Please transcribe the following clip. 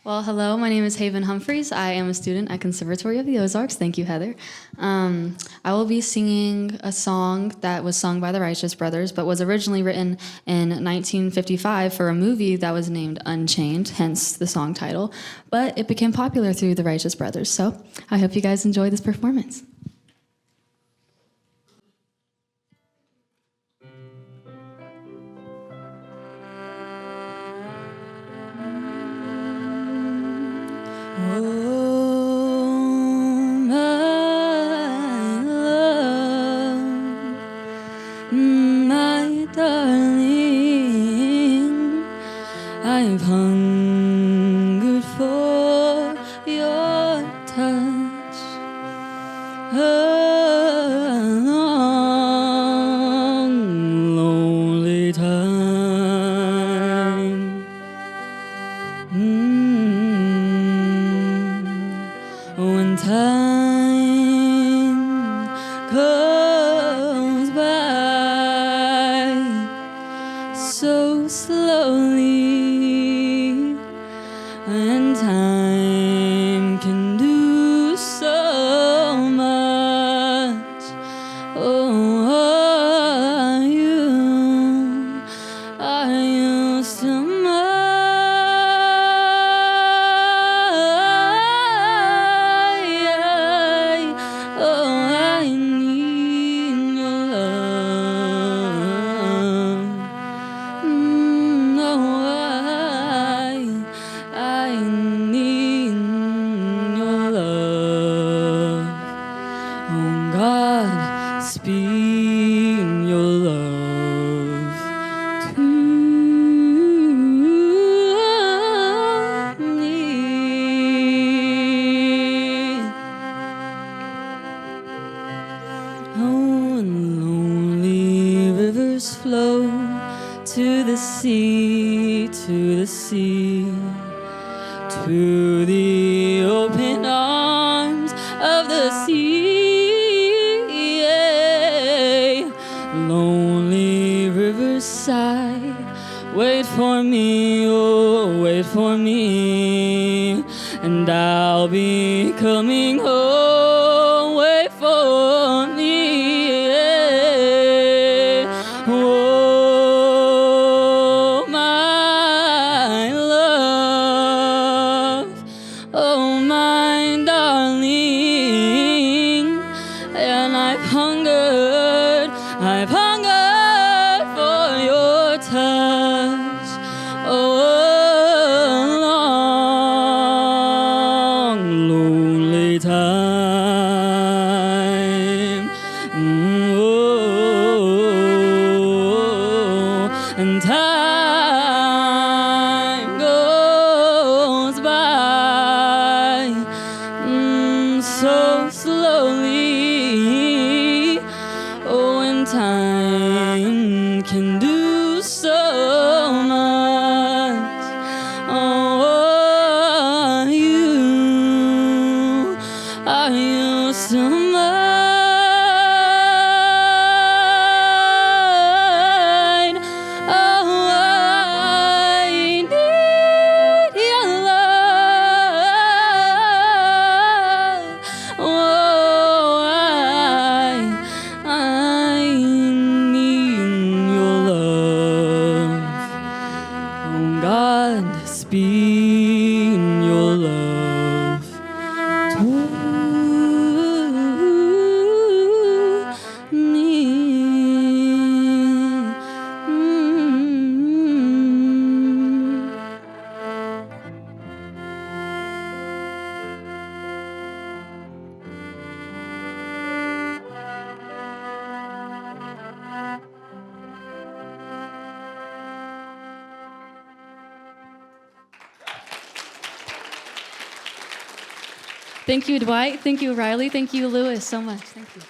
Well, hello, my name is Haven Humphreys. I am a student at Conservatory of the Ozarks. Thank you, Heather. I will be singing a song that was sung by the Righteous Brothers, but was originally written in 1955 for a movie that was named Unchained, hence the song title. But it became popular through the Righteous Brothers, so I hope you guys enjoy this performance. My darling, I've hungered for your touch a long, lonely time. When time goes by so slowly, and time can do so much. Oh, are you still mine? God, speak your love to me. Oh, and lonely rivers flow to the sea, to the sea, to the open arms of the sea. Lonely rivers sigh, wait for me, oh, wait for me, and I'll be coming home, wait for me, oh, my love, oh, my darling, and I've hungered for your touch, oh, long, lonely time, and time goes by so slowly. Oh, and time can do so much. Oh, are you still mine? Oh, I need your love. Oh, I need your love. Oh, God, speak your love to me. Thank you, Dwight. Thank you, Riley. Thank you, Lewis, so much. Thank you.